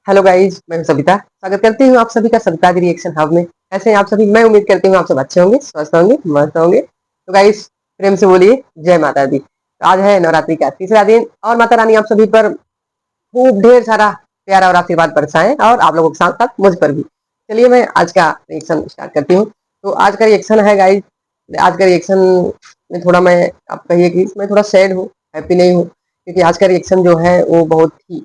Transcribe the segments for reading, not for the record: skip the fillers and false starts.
Hello guys, मैं हूं सविता। स्वागत करती हूँ आप सभी का सविता दी रिएक्शन हब में। कैसे हैं आप सभी? मैं उम्मीद करती हूँ आप सब अच्छे होंगे, स्वस्थ होंगे, मस्त होंगे। तो गाइस, प्रेम से बोलिए जय माता दी। तो आज है नवरात्रि का तीसरा दिन और माता रानी आप सभी पर खूब ढेर सारा प्यारा और आशीर्वाद बरसाएं और आप लोगों के साथ साथ मुझ पर भी। चलिए मैं आज का रिएक्शन स्टार्ट करती हूँ। तो आज का रिएक्शन है गाइस, आज का रिएक्शन में थोड़ा मैं, आप कहिए कि मैं थोड़ा सैड हूँ, हैप्पी नहीं हूँ, क्योंकि आज का रिएक्शन जो है वो बहुत ही,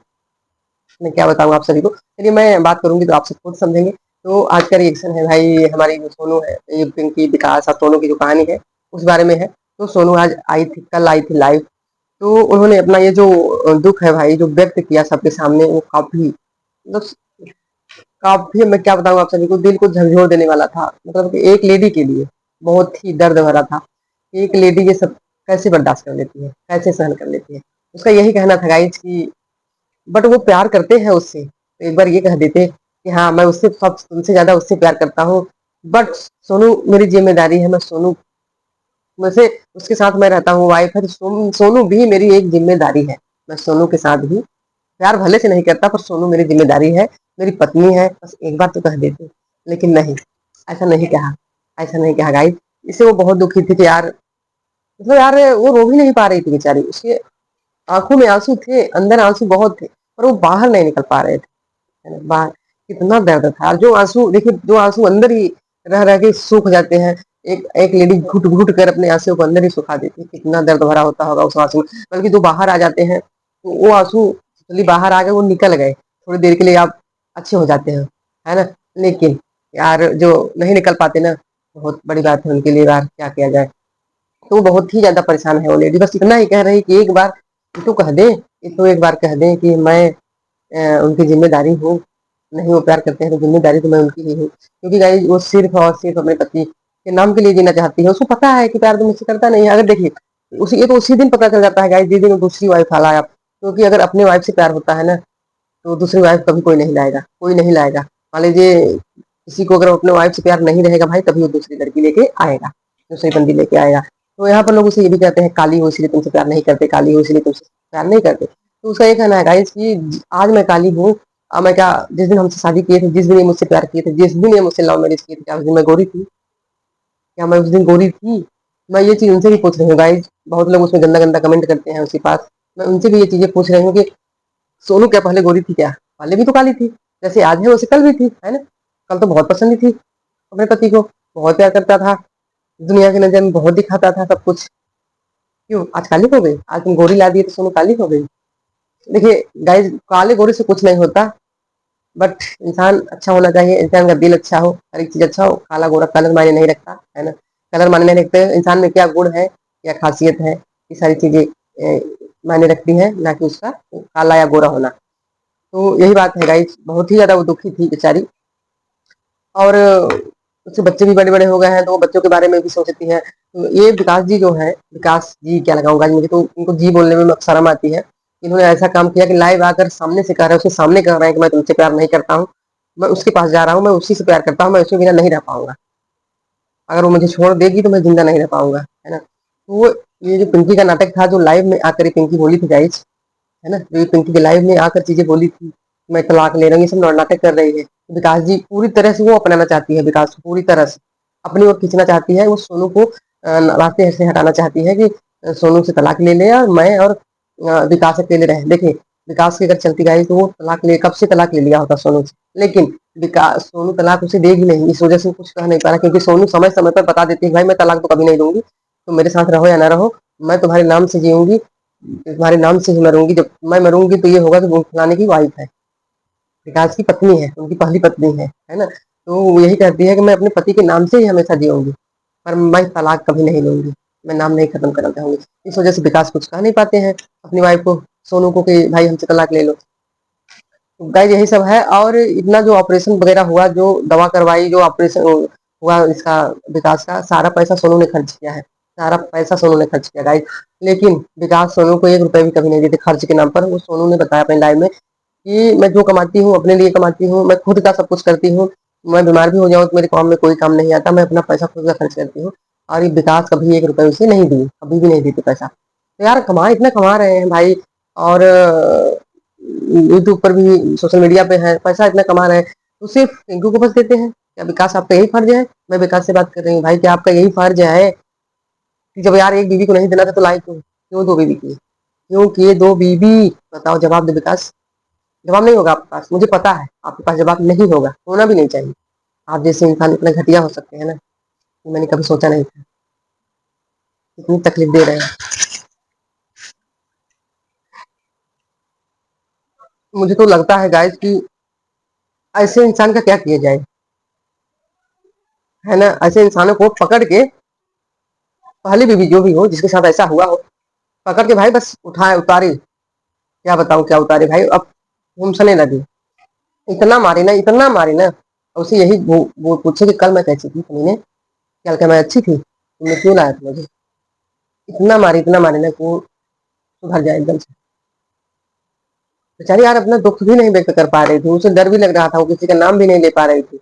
मैं क्या बताऊँ आप सभी को। चलिए मैं बात करूंगी तो आप सब खुद समझेंगे। तो आज का रिएक्शन है भाई, हमारी जो सोनू है, ये पिंकी विकास और सोनू की जो कहानी है उस बारे में है। तो सोनू आज आई थी, कल आई थी लाइव। तो उन्होंने अपना ये जो दुख है भाई, जो व्यक्त किया सबके सामने, वो काफी मतलब काफी, मैं क्या बताऊँ आप सभी को, दिल को झकझोर देने वाला था। मतलब कि एक लेडी के लिए बहुत ही दर्द भरा था। एक लेडी ये सब कैसे बर्दाश्त कर लेती है, कैसे सहन कर लेती है। उसका यही कहना था गाइज कि बट वो प्यार करते हैं उससे, तो एक बार ये कह देते कि हाँ मैं उससे सब तुमसे ज्यादा उससे प्यार करता हूँ, बट सोनू मेरी जिम्मेदारी है। मैं सोनू में से उसके साथ मैं रहता हूँ, वाइफ है, तो सोनू भी मेरी एक जिम्मेदारी है। मैं सोनू के साथ भी प्यार भले से नहीं करता, पर सोनू मेरी जिम्मेदारी है, मेरी पत्नी है। बस एक बार तो कह देते, लेकिन नहीं, ऐसा नहीं कहा। ऐसा नहीं कहा गाइस। इससे वो बहुत दुखी थी कि यार, मतलब यार वो रो भी नहीं पा रही थी बेचारी। उसके आंखों में आंसू थे, अंदर आंसू बहुत थे, पर वो बाहर नहीं निकल पा रहे थे, है ना? बाहर कितना दर्द था। और जो आंसू देखिए, जो आंसू अंदर ही रह रह के सूख जाते हैं, एक एक लेडी घुट घुट कर अपने आंसू को अंदर ही सुखा देती है। कितना दर्द भरा होता होगा उस आंसू में। बल्कि जो बाहर आ जाते हैं, तो वो आंसू चलिए बाहर आ गए, वो निकल गए, थोड़ी देर के लिए आप अच्छे हो जाते हैं, है ना? लेकिन यार जो नहीं निकल पाते ना, बहुत बड़ी बात है उनके लिए। यार क्या किया जाए। तो वो बहुत ही ज्यादा परेशान है वो लेडी। बस इतना ही कह रही कि एक बार ये तो कह दे, ये तो एक बार कह दे कि मैं उनकी जिम्मेदारी हूँ। नहीं वो प्यार करते हैं तो जिम्मेदारी तो मैं उनकी ही हूँ, क्योंकि गाइस वो सिर्फ और सिर्फ अपने पति के नाम के लिए जीना चाहती है। उसको पता है कि प्यार तो मुझसे करता नहीं है। अगर देखिए, उसी ये तो उसी दिन पता चल जाता है गाइस, जिस दिन वो दूसरी वाइफ लाया। क्योंकि अगर अपने वाइफ से प्यार होता है ना, तो दूसरी वाइफ कभी कोई नहीं लाएगा, कोई नहीं लाएगा। मान लीजिए किसी को अगर अपने वाइफ से प्यार नहीं रहेगा भाई, तभी वो दूसरी लड़की लेके आएगा, दूसरी बंदी लेके आएगा। तो यहाँ पर लोग उसे ये भी कहते हैं, काली हो इसलिए तुमसे प्यार नहीं करते, काली हो इसलिए तुमसे प्यार नहीं करते। तो उसका ये कहना है गाइस कि आज मैं काली हूँ। मैं क्या, जिस दिन हमसे शादी किए थे, जिस दिन ये मुझसे प्यार किए थे, जिस दिन ये मुझसे लव मैरिज किए थे, क्या उस दिन मैं गोरी थी? क्या मैं उस दिन गोरी थी? मैं ये चीज उनसे भी पूछ रही हूँ गाइस। बहुत लोग उसमें गंदा गंदा कमेंट करते हैं उसके पास। मैं उनसे भी ये चीजें पूछ रही हूँ कि सोनू क्या पहले गोरी थी क्या? पहले भी तो काली थी, जैसे आज है वैसे कल भी थी, है ना? कल तो बहुत पसंद थी अपने पति को, बहुत प्यार करता था, दुनिया की नजर में बहुत दिखाता था सब कुछ। क्यों आज काली हो गई? आज तुम गोरी ला दिए तो सोनू काली हो गई? देखिए गाइस, काले गोरे से कुछ नहीं होता, बट इंसान अच्छा होना चाहिए, इंसान का दिल अच्छा हो, हर एक चीज अच्छा हो। काला गोरा कलर मायने नहीं रखता, है ना? कलर मायने नहीं रखते, इंसान में क्या गुण है, क्या खासियत है, ये सारी चीजें मायने रखती हैं, ना कि उसका काला या गोरा होना। तो यही बात है गाइस, बहुत ही ज्यादा वो दुखी थी बेचारी। और उसके बच्चे भी बड़े बड़े हो गए हैं, तो वो बच्चों के बारे में भी सोचती है। तो ये विकास जी जो है, विकास जी क्या लगाऊंगा मुझे तो उनको जी बोलने में शर्म आती है। इन्होंने ऐसा काम किया कि लाइव आकर सामने से कह रहा है, उसके सामने कह रहा है कि मैं तुमसे प्यार नहीं करता हूँ, मैं उसके पास जा रहा हूँ, मैं उसी से प्यार करता हूँ, मैं उसके बिना नहीं रह पाऊंगा। अगर वो मुझे छोड़ देगी तो मैं जिंदा नहीं रह पाऊंगा, है ना? तो वो, ये जो पिंकी का नाटक था, जो लाइव में आकर ये पिंकी बोली थी गाइस, है ना, जो पिंकी के लाइव में आकर चीजें बोली थी, मैं तलाक ले रही हूँ, ये सब नाटक कर रही है। विकास जी पूरी तरह से वो अपनाना चाहती है, विकास को पूरी तरह से अपनी ओर खींचना चाहती है। वो सोनू को रास्ते से हटाना चाहती है कि सोनू से तलाक ले ले और मैं और विकास अकेले रहे। देखिए, विकास की अगर चलती रही तो वो तलाक ले, कब से तलाक ले लिया होता सोनू से। लेकिन विकास, सोनू तलाक उसे देगी नहीं, इस वजह से वो कुछ कह नहीं पा रहा, क्योंकि सोनू समय समय पर बता देती है भाई मैं तलाक तो कभी नहीं दूंगी, तुम मेरे साथ रहो या ना रहो, मैं तुम्हारे नाम से जीऊंगी, तुम्हारे नाम से ही मरूंगी। जब मैं मरूंगी तो ये होगा कि वो फलाने की वाइफ है, विकास की पत्नी है, उनकी पहली पत्नी है ना? तो वो यही कहती है कि मैं अपने पति के नाम से ही हमेशा जीऊंगी, पर मैं तलाक कभी नहीं लूंगी, मैं नाम नहीं खत्म करना चाहूंगी। इस वजह से विकास कुछ कह नहीं पाते हैं अपनी वाइफ को, सोनू को, कि भाई हमसे तलाक ले लो। गाइस यही सब है। और इतना जो ऑपरेशन वगैरह हुआ, जो दवा करवाई, जो ऑपरेशन हुआ इसका, विकास का सारा पैसा सोनू ने खर्च किया है, सारा पैसा सोनू ने खर्च किया गाइस। लेकिन विकास सोनू को 1 रुपए भी कभी नहीं देते खर्च के नाम पर। वो सोनू ने बताया अपने लाइव में कि मैं जो कमाती हूँ अपने लिए कमाती हूँ, मैं खुद का सब कुछ करती हूँ, मैं बीमार भी हो जाऊँ तो मेरे काम में कोई काम नहीं आता, मैं अपना पैसा खुद का खर्च करती हूँ। और ये विकास कभी 1 रुपए उसे नहीं दी, कभी भी नहीं देती पैसा। तो यार कमा, इतना कमा रहे हैं भाई, और यूट्यूब पर भी, सोशल मीडिया पे है, पैसा इतना कमा रहे हैं, तो सिर्फ टिंकू को बस देते हैं। क्या विकास आपका यही फर्ज है? मैं विकास से बात कर रही हूँ भाई, क्या आपका यही फर्ज है कि जब यार एक बीवी को नहीं देना था तो लाए क्यों? क्यों दो बीवी की? क्यों किए दो बीवी? बताओ, जवाब दो विकास। जवाब नहीं होगा आपके पास, मुझे पता है आपके पास जवाब नहीं होगा, होना भी नहीं चाहिए। आप जैसे इंसान इतने घटिया हो सकते हैं ना, ये मैंने कभी सोचा नहीं था। इतनी तकलीफ दे रहे हैं। मुझे तो लगता है गाइस कि ऐसे इंसान का क्या किया जाए, है ना? ऐसे इंसानों को पकड़ के, पहली बीवी जो भी हो जिसके साथ ऐसा हुआ हो, पकड़ के भाई बस उठाए उतारे। क्या बताऊं क्या उतारे भाई, अब घूमसने लगे। इतना मारे ना, और उसे यही वो पूछे कि कल मैं कैसी थी तुमने, कल क्या मैं अच्छी थी, तुमने क्यों लाया था मुझे? इतना मारे ना कि वो सुधर जाए एकदम से। बेचारी यार अपना दुख भी नहीं व्यक्त कर पा रही थी, उसे डर भी लग रहा था, वो किसी का नाम भी नहीं ले पा रही थी।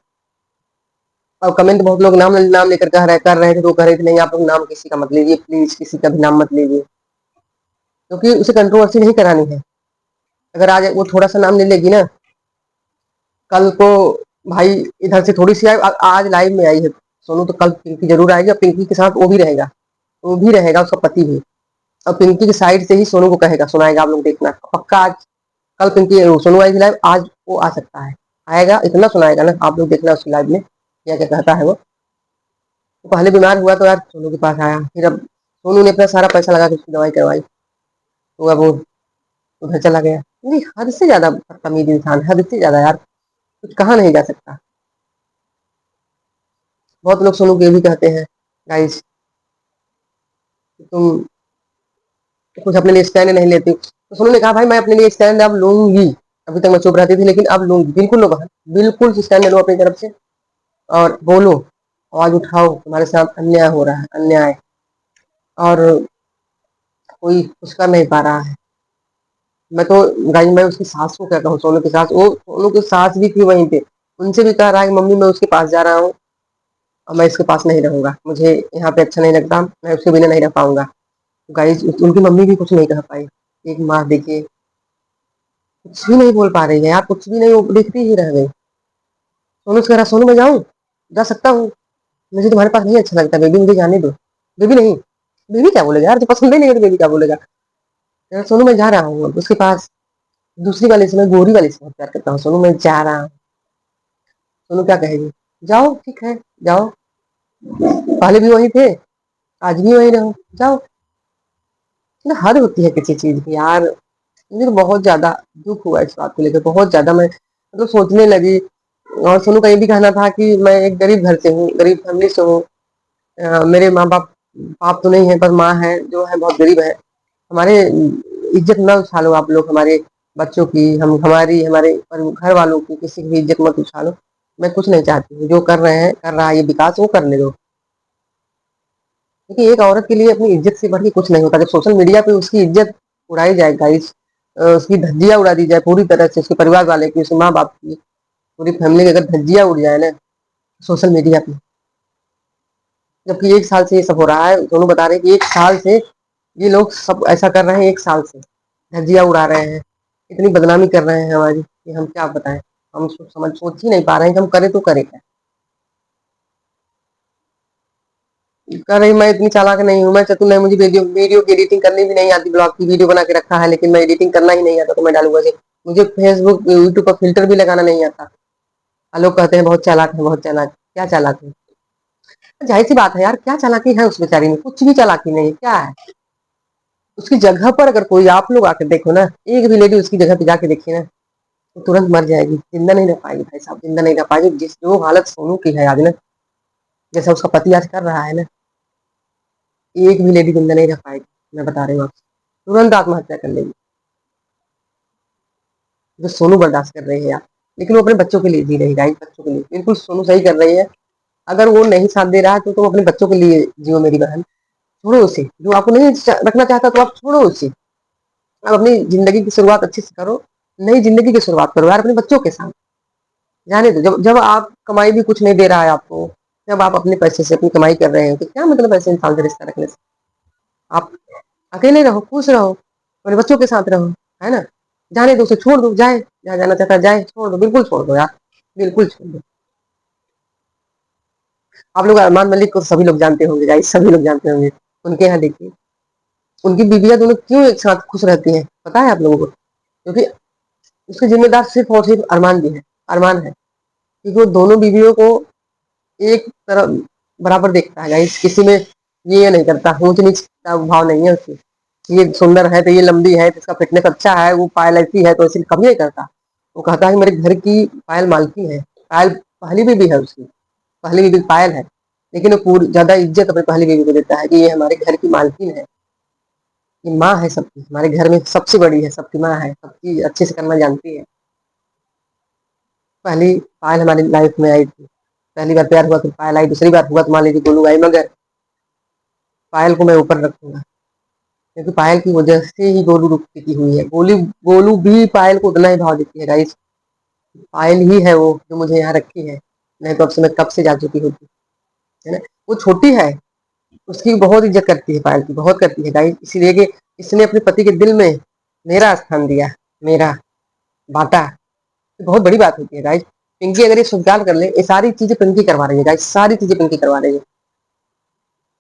और कमेंट बहुत लोग नाम नाम लेकर कर रहे थे, तो कह रहे थे नहीं आप लोग नाम किसी का मत लीजिए, प्लीज किसी का भी नाम मत लीजिए, क्योंकि उसे कंट्रोवर्सी नहीं करानी है। अगर आज वो थोड़ा सा नाम ले लेगी ना, कल को भाई इधर से थोड़ी सी आई, आज लाइव में आई है सोनू, तो कल पिंकी जरूर आएगी, और पिंकी के साथ वो भी रहेगा उसका पति भी। और पिंकी की साइड से ही सोनू को कहेगा, सुनाएगा, आप लोग देखना पक्का। आज कल पिंकी सोनू आएगी लाइव, आज वो आ सकता है, आएगा, इतना सुनाएगा ना, आप लोग देखना उसकी लाइव में क्या क्या कहता है वो। तो पहले बीमार हुआ तो यार सोनू के पास आया, फिर अब सोनू ने अपना सारा पैसा लगा के उसकी दवाई करवाई, तो अब वो उधर चला गया। नहीं, हद से ज्यादा बदतमीज इंसान, हद से ज्यादा यार, कुछ कहा नहीं जा सकता। बहुत लोग सोनू के ये भी कहते हैं गाइस, तुम कुछ अपने लिए स्टैंड नहीं लेती, तो सोनू ने कहा भाई मैं अपने लिए स्टैंड अब लूंगी। अभी तक मैं चुप रहती थी, लेकिन अब लूंगी, बिल्कुल लो बहन, बिल्कुल स्टैंड लो अपनी तरफ से, और बोलो, आवाज उठाओ, तुम्हारे साथ अन्याय हो रहा है, अन्याय, और कोई कुछ कर नहीं पा रहा है। मैं तो गाइस, मैं उसकी सास को क्या कहूँ, सोनू की सास, वो सोनू की सास भी थी वहीं पे, उनसे भी कह रहा है कि मम्मी मैं उसके पास जा रहा हूँ, और मैं इसके पास नहीं रहूंगा, मुझे यहाँ पे अच्छा नहीं लगता, मैं उसके बिना नहीं रह पाऊंगा। गाइस उनकी मम्मी भी कुछ नहीं कह पाई। एक माँ देखिए, कुछ भी नहीं बोल पा रही है यार, कुछ भी नहीं, वो देखती ही रह गई। सोनू से कह रहा, सोनू मैं जाऊँ, जा सकता हूँ, मुझे तुम्हारे पास नहीं अच्छा लगता बेबी, मुझे जाने दो। बेबी नहीं, बेबी क्या बोलेगा यार, जो पसंद ही नहीं है तो बेबी क्या बोलेगा? यार सोनू मैं जा रहा हूँ अब उसके पास, दूसरी वाले से, मैं गोरी वाले से बहुत प्यार करता हूँ, सोनू मैं जा रहा हूँ। सोनू क्या कहेगी? जाओ ठीक है, जाओ, पहले भी वही थे, आज भी वही रहो, जाओ। ना हद होती है किसी चीज की यार। मुझे तो बहुत ज्यादा दुख हुआ इस बात को लेकर, बहुत ज्यादा। मैं मतलब सोचने लगी, और सोनू का ये भी कहना था कि मैं एक गरीब घर से हूँ, गरीब फैमिली से हूँ, मेरे माँ बाप, बाप तो नहीं है पर माँ है जो है बहुत गरीब है, हमारे इज्जत न उछालो आप लोग, हमारे बच्चों की, हम हमारी हमारे घर वालों की किसी की भी इज्जत मत उछालो। मैं कुछ नहीं चाहती हूँ, जो कर रहे हैं, कर रहा है ये विकास, वो करने दो, क्योंकि एक औरत के लिए अपनी इज्जत से बढ़ के कुछ नहीं होता। जब सोशल मीडिया पे उसकी इज्जत उड़ाई जाए गाइस, उसकी धज्जियां उड़ा दी जाए पूरी तरह से, उसके परिवार वाले की, उसके माँ बाप की, पूरी फैमिली की अगर धज्जियां उड़ जाए ना सोशल मीडिया पे, जबकि एक साल से ये सब हो रहा है, दोनों बता रहे हैं कि एक साल से ये लोग सब ऐसा कर रहे हैं, एक साल से धज्जियां उड़ा रहे हैं, इतनी बदनामी कर रहे हैं हमारी कि हम क्या बताएं। हम सोच ही नहीं पा रहे हैं कि हम करें तो करें क्या। कह रही मैं इतनी चालाक नहीं हूँ, मैं चतुर नहीं, मुझे वीडियो वीडियो की एडिटिंग करनी भी नहीं आती, ब्लॉग की वीडियो बना के रखा है, लेकिन मैं एडिटिंग करना ही नहीं आता तो मैं डालूंगा कैसे? मुझे फेसबुक यूट्यूब पर फिल्टर भी लगाना नहीं आता। और लोग कहते हैं बहुत चालाक है, बहुत चालाक, क्या चालाक है? जाहिर सी बात है यार, क्या चालाकी है उस बेचारी में? कुछ भी चालाकी नहीं है, क्या है उसकी जगह पर? अगर कोई आप लोग आकर देखो ना, एक भी लेडी उसकी जगह पे जाके देखिए ना, तो तुरंत मर जाएगी, जिंदा नहीं रह पाएगी भाई साहब, जिंदा नहीं रह पाएगी। जिस जो हालत सोनू की है आज ना, जैसा उसका पति आज कर रहा है ना, एक भी लेडी जिंदा नहीं रह पाएगी, मैं बता रही हूँ आपसे, तुरंत आत्महत्या कर लेगी, जो सोनू बर्दाश्त कर रही है यार। लेकिन वो अपने बच्चों के लिए जी रही है, बच्चों के लिए बिल्कुल सोनू सही कर रही है। अगर वो नहीं साथ दे रहा है तो तुम अपने बच्चों के लिए जियो मेरी बहन, छोड़ो उसे, जो आपको नहीं रखना चाहता तो आप छोड़ो उसे, आप अपनी जिंदगी की शुरुआत अच्छे से करो, नई जिंदगी की शुरुआत करो यार अपने बच्चों के साथ। जाने दो, जब जब आप कमाई भी कुछ नहीं दे रहा है आपको, जब आप अपने पैसे से अपनी कमाई कर रहे हो, तो क्या मतलब ऐसे इंसान से रिश्ता रखने से? आप अकेले रहो, खुश रहो, अपने बच्चों के साथ रहो। है ना? जाने दो, उसे छोड़ दो, जाए, जहाँ जाना चाहता है जाए, छोड़ दो, बिल्कुल छोड़ दो यार, बिल्कुल छोड़ दो। आप लोग अरमान मलिक को सभी लोग जानते होंगे गाइस, सभी लोग जानते होंगे। उनके यहाँ देखिए, उनकी बीवियाँ दोनों क्यों एक साथ खुश रहती हैं, पता है आप लोगों को? क्योंकि उसके ज़िम्मेदार सिर्फ़ और सिर्फ़ अरमान भी है, अरमान है। क्योंकि वो दोनों बीवियों को एक तरह बराबर देखता है गाइस, किसी में ये नहीं करता, ऊंच-नीच का भाव नहीं है उसकी। ये सुंदर है तो ये लंबी है तो इसका फिटनेस अच्छा है, वो पायल ऐसी है तो ऐसे कभी नहीं करता। वो कहता है कि मेरे घर की पायल मालकिन है, पायल पहली बीवी है उसकी, पहली बीवी पायल है। लेकिन वो पूरी ज़्यादा इज़्ज़त अपनी पहली बीवी को देता है कि ये हमारे घर की मालकिन है, ये माँ है सबकी, हमारे घर में सबसे बड़ी है, सबकी माँ है, सबकी अच्छे से करना जानती है। पहली पायल हमारी लाइफ में आई थी, पहली बार प्यार हुआ तो पायल आई, दूसरी बार हुआ तो मान लीजिए गोलू आई, मगर पायल को मैं ऊपर रखूँगा, क्योंकि पायल की वजह से ही गोलू टिकी हुई है। गोलू भी पायल को उतना ही भाव देती है गाइस, पायल ही है वो जो मुझे यहाँ रखी है, नहीं तो अब से मैं कब से जा चुकी होती, है ना? वो छोटी है, उसकी बहुत इज़्ज़त करती है पायल की, बहुत करती है गाइस, इसीलिए कि इसने अपने पति के दिल में मेरा स्थान दिया, मेरा बाँटा, ये बहुत बड़ी बात होती है गाइस। पिंकी अगर ये स्वीकार कर ले, ये सारी चीज़ें पिंकी करवा रही है गाइस, सारी चीज़ें पिंकी करवा रही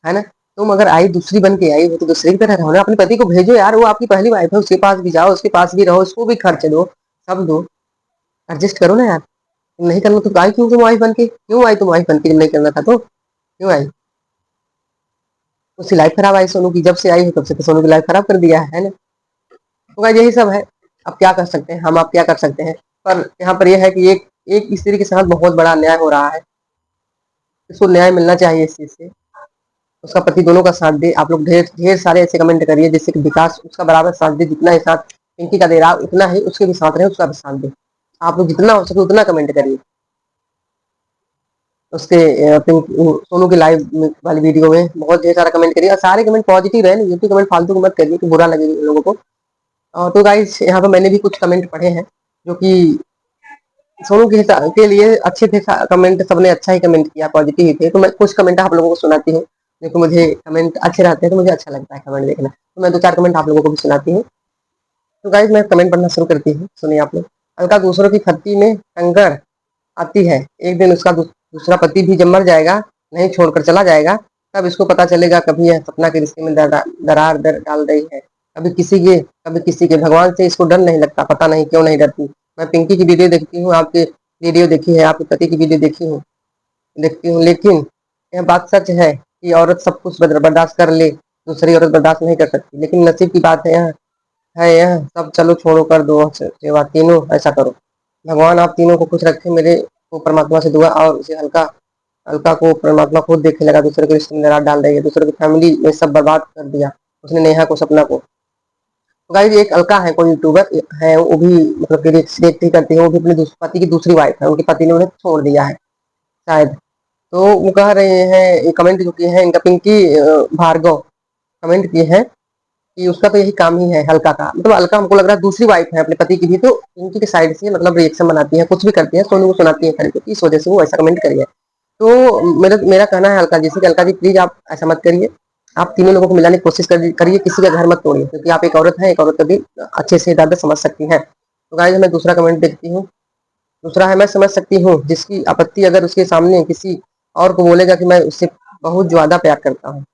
है ना? तुम अगर आई दूसरी बन के आई हो तो दूसरे की तरह रहो ना, अपने पति को भेजो यार, वो आपकी पहली वाइफ है, उसके पास भी जाओ, उसके पास भी रहो, उसको भी खर्च दो, सब दो, एडजस्ट करो ना यार। तुम नहीं करना तो आई क्यों तुम वाइफ बन के? क्यों आई तुम वाइफ बन के जब नहीं करना था तो? क्यों आई? उसकी लाइफ खराब आई सोनू की, जब से आई है तब से तो सोनू की लाइफ खराब कर दिया है ना? तो गाइस यही सब है। अब क्या कर सकते हैं हम, आप क्या कर सकते हैं? पर यहाँ पर ये है कि एक एक स्त्री के साथ बहुत बड़ा अन्याय हो रहा है, इसको न्याय मिलना चाहिए इस चीज़ से। उसका पति दोनों का साथ दे। आप लोग ढेर ढेर सारे ऐसे कमेंट करिए जिससे कि विकास उसका बराबर साथ दे, जितना ही साथ पिंकी का दे रहा उतना ही उसके भी साथ रहे, उसका भी साथ दे। आप लोग जितना हो सके उतना कमेंट करिए उसके सोनू के लाइव वाली वीडियो में बहुत ढेर सारा कमेंट करिए, और सारे कमेंट पॉजिटिव रहे, नेगेटिव कमेंट फालतू को मत करिए कि बुरा लगे लोगों को। तो गाइस यहाँ पे मैंने भी कुछ कमेंट पढ़े हैं जो कि सोनू के लिए अच्छे थे, कमेंट सबने अच्छा ही कमेंट किया, पॉजिटिव ही थे। तो मैं कुछ कमेंट आप लोगों को सुनाती हूँ, देखो मुझे कमेंट अच्छे रहते हैं तो मुझे अच्छा लगता है कमेंट देखना, तो मैं दो चार कमेंट आप लोगों को भी सुनाती हूँ। तो गाइस मैं कमेंट पढ़ना शुरू करती हूँ, सुनिए आप लोग। अलका दूसरों की खत्ती में कंकर आती है, एक दिन उसका दूसरा पति भी जब मर जाएगा, नहीं छोड़कर चला जाएगा, तब इसको पता चलेगा कभी यह सपना के रिश्ते में दरार डाल रही है। कभी किसी के भगवान से इसको डर नहीं लगता, पता नहीं क्यों नहीं डरती। मैं पिंकी की वीडियो देखती हूँ, आपके वीडियो देखी है, आपके पति की वीडियो देखती हूँ, लेकिन यह बात सच है कि औरत सब कुछ बर्दाश्त कर ले, दूसरी औरत बर्दाश्त नहीं कर सकती। लेकिन नसीब की बात है यह सब, चलो छोड़ो, कर दो सेवा, तीनों ऐसा करो। भगवान आप तीनों को खुश रखे, मेरे को परमात्मा से दुआ, और उसे हल्का अलका को परमात्मा खुद देखे लगा, दूसरे को रिश्ते में दरार डाल रही है, दूसरे की फैमिली में सब बर्बाद कर दिया उसने, नेहा को, सपना को। तो गाइस एक अलका है, कोई यूट्यूबर है, वो भी मतलब कि रिएक्ट करती है, वो भी अपने पति की दूसरी वाइफ है, उनके पति ने उन्हें छोड़ दिया है शायद। तो वो कह रहे हैं, ये कमेंट जो किए हैं इनका पिंकी भार्गव कमेंट किए हैं कि उसका तो यही काम ही है हल्का का, मतलब अलका हमको लग रहा है दूसरी वाइफ है अपने पति की भी, तो इनकी के साइड से मतलब रिएक्शन बनाती है, कुछ भी करती है, सोनू को सुनाती है खड़े, तो इस वजह से वो ऐसा कमेंट करिए। तो मेरा मेरा कहना है अलका जी से कि अलका जी प्लीज आप ऐसा मत करिए, आप तीनों लोगों को मिलाने की कोशिश करिए, किसी का घर मत तोड़िए, क्योंकि आप एक औरत हैं, एक औरत का भी अच्छे से दर्द समझ सकती हैं। तो गाइस मैं दूसरा कमेंट देखती हूँ। दूसरा है, मैं समझ सकती हूँ जिसकी आपत्ति अगर उसके सामने किसी और को बोलेगा कि मैं उससे बहुत ज्यादा प्यार करता हूँ,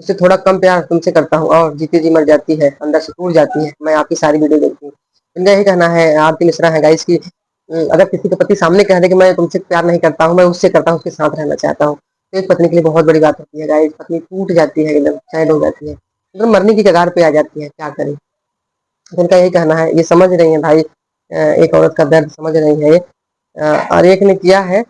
उससे थोड़ा कम प्यार तुमसे करता हूँ, और जीती जी मर जाती है, अंदर से टूट जाती है। मैं आपकी सारी वीडियो देखती हूँ। इनका यही कहना है, आरती मिश्रा है गाइस की, अगर किसी का पति सामने कह दे कि मैं तुमसे प्यार नहीं करता हूँ, मैं उससे करता हूँ, उसके साथ रहना चाहता हूँ, तो एक पत्नी के लिए बहुत बड़ी बात होती है गाइस। पत्नी टूट जाती है, एकदम सैड हो जाती है, मतलब मरने की कगार पे आ जाती है, क्या करे। तो इनका यही कहना है, ये समझ रही है भाई, एक औरत का दर्द समझ रही है ये। और एक ने किया है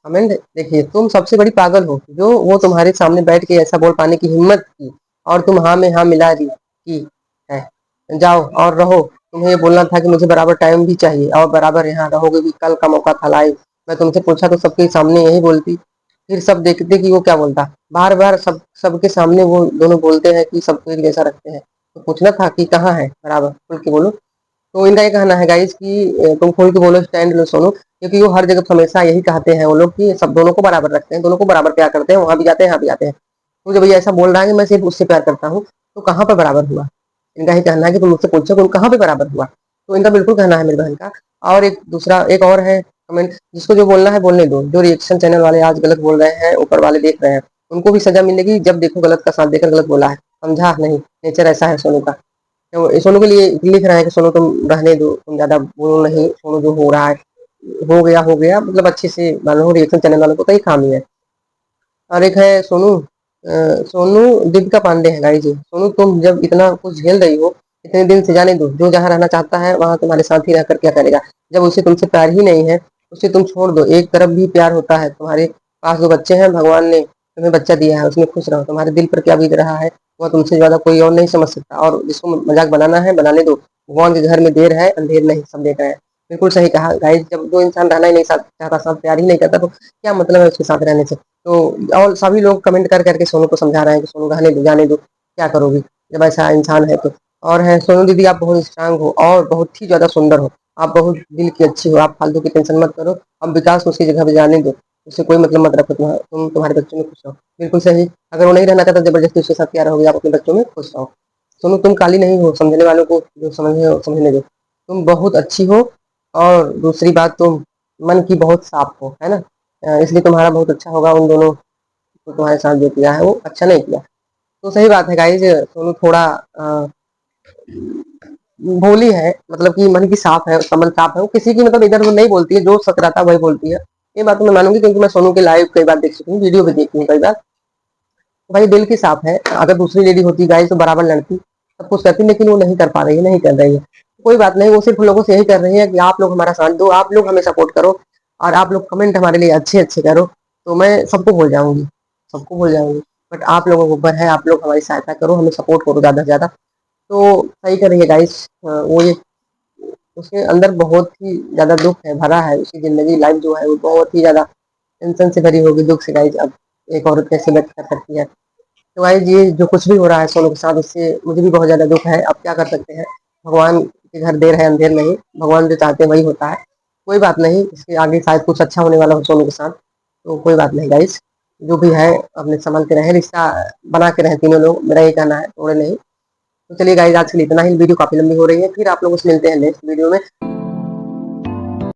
कमेंट, देखिए, तुम सबसे बड़ी पागल हो जो वो तुम्हारे सामने बैठ के ऐसा बोल पाने की हिम्मत की, और तुम हाँ में हाँ मिला रही की है। जाओ और रहो, तुम्हें ये बोलना था कि मुझे बराबर टाइम भी चाहिए, और बराबर यहाँ रहोगे भी, कल का मौका था लाइव, मैं तुमसे पूछा तो सबके सामने यही बोलती, फिर सब देखते कि वो क्या बोलता। बार बार सबके सामने वो दोनों बोलते हैं कि सबको एक जैसा रखते हैं, तो पूछना था कि कहाँ है, बराबर खुल के बोलो। तो इनका ये कहना है गाइस कि तुम खोल के बोलो, स्टैंड लो सोनू, क्योंकि वो हर जगह हमेशा यही कहते हैं वो लोग कि सब दोनों को बराबर रखते हैं, दोनों को बराबर प्यार करते हैं, वहां भी जाते हैं यहाँ भी जाते हैं। तो जब ये ऐसा बोल रहा है कि मैं सिर्फ उससे प्यार करता हूँ, तो कहाँ पर बराबर हुआ? इनका ही कहना है कि तुम मुझसे पूछो कि कहाँ पे बराबर हुआ। तो इनका बिल्कुल कहना है मेरी बहन का। और एक और है कमेंट, जिसको जो बोलना है बोलने दो। जो रिएक्शन चैनल वाले आज गलत बोल रहे हैं, ऊपर वाले देख रहे हैं, उनको भी सजा मिलेगी। जब देखो गलत का साथ देकर गलत बोला है, समझा नहीं। नेचर ऐसा है सोनू का। तो सोनू के लिए लिख रहा है कि सोनू तुम रहने दो, तुम ज्यादा बोलो नहीं। सोनू जो हो रहा है हो गया, मतलब अच्छे से मानो। रिएक्शन चैनल वालों को तो ही काम ही है। और एक है सोनू दीपिका पांडे है गाइस जी। सोनू तुम जब इतना कुछ झेल रही हो, इतने दिन से जाने दो। जो जहाँ रहना चाहता है वहां तुम्हारे साथ ही रहकर क्या करेगा। जब उसे तुमसे प्यार ही नहीं है, उसे तुम छोड़ दो। एक तरफ भी प्यार होता है। तुम्हारे पास जो बच्चे हैं, भगवान ने तुम्हें बच्चा दिया है, उसमें खुश रहो। तुम्हारे दिल पर क्या बीत रहा है वह तुमसे ज्यादा कोई और नहीं समझ सकता। और जिसको मजाक बनाना है बनाने दो। भगवान के घर में देर है अंधेर नहीं, सब देख रहे हैं। बिल्कुल सही कहा गाइस। जब जो इंसान रहना ही नहीं चाहता, साथ प्यार ही नहीं करता, तो क्या मतलब है उसके साथ रहने से। तो और सभी लोग कमेंट कर करके सोनू को समझा रहे हैं कि सोनू रहने दो, जाने दो, क्या करोगी जब ऐसा इंसान है तो। और है सोनू दीदी, आप बहुत स्ट्रांग हो और बहुत ही ज्यादा सुंदर हो। आप बहुत दिल की अच्छी हो। आप फालतू की टेंशन मत करो। अब विकास को उसकी जगह पे जाने दो। उससे कोई मतलब मत रखो। तुम तुम्हारे बच्चों में खुश रहो। बिल्कुल सही। अगर वो नहीं रहना चाहता, जबरदस्ती उसके साथ क्या रहोगे। आप अपने बच्चों में खुश रहो। सोनू तुम काली नहीं हो। समझने वालों को जो समझने हो समझने दो। तुम बहुत अच्छी हो। और दूसरी बात, तुम मन की बहुत साफ हो, है ना। इसलिए तुम्हारा बहुत अच्छा होगा। उन दोनों को तुम्हारे साथ जो किया है वो अच्छा नहीं किया। तो सही बात है गाइज। सोनू थोड़ा भोली है, मतलब कि मन की साफ है, उसका मन साफ है। वो किसी की मतलब इधर उधर नहीं बोलती है। जो सच रहता है वही बोलती है। ये बात तो मैं मानूंगी, क्योंकि मैं सोनू के लाइव कई बार देख चुकी हूँ, वीडियो भी देखी हूँ कई बार। तो भाई दिल की साफ है। अगर दूसरी लेडी होती गाइज तो बराबर लड़ती, सब कुछ करती, लेकिन वो नहीं कर पा रही है, नहीं कर रही है। कोई बात नहीं। वो सिर्फ लोगों से यही कर रही है कि आप लोग हमारा साथ दो, आप लोग हमें सपोर्ट करो, और आप लोग कमेंट हमारे लिए अच्छे अच्छे करो, तो मैं सबको भूल जाऊंगी, सबको भूल जाऊंगी। बट आप लोगों के ऊपर है, आप लोग हमारी सहायता करो, हमें सपोर्ट करो ज्यादा से ज्यादा। तो सही कर रही है गाइस। वो ये उसके अंदर बहुत ही ज्यादा दुख है, भरा है। उसकी जिंदगी लाइफ जो है वो बहुत ही ज्यादा टेंशन से भरी होगी, दुख से गाइस। अब एक औरत कैसे व्यक्त कर सकती है। तो गाइस ये जो कुछ भी हो रहा है सोनू के साथ, उससे मुझे भी बहुत ज्यादा दुख है। अब क्या कर सकते हैं। भगवान के घर देर है अंधेर नहीं। भगवान जो चाहते हैं वही होता है। कोई बात नहीं, इसके आगे शायद कुछ अच्छा होने वाला हो सोनू के साथ। तो कोई बात नहीं गाइस। जो भी है अपने संभल के रहे, रिश्ता बना के रहे तीनों लोग, मेरा ये कहना है, तोड़े नहीं। तो चलिए गाइस, आज के लिए इतना ही। वीडियो काफी लंबी हो रही है। फिर आप लोगों से मिलते हैं नेक्स्ट वीडियो में।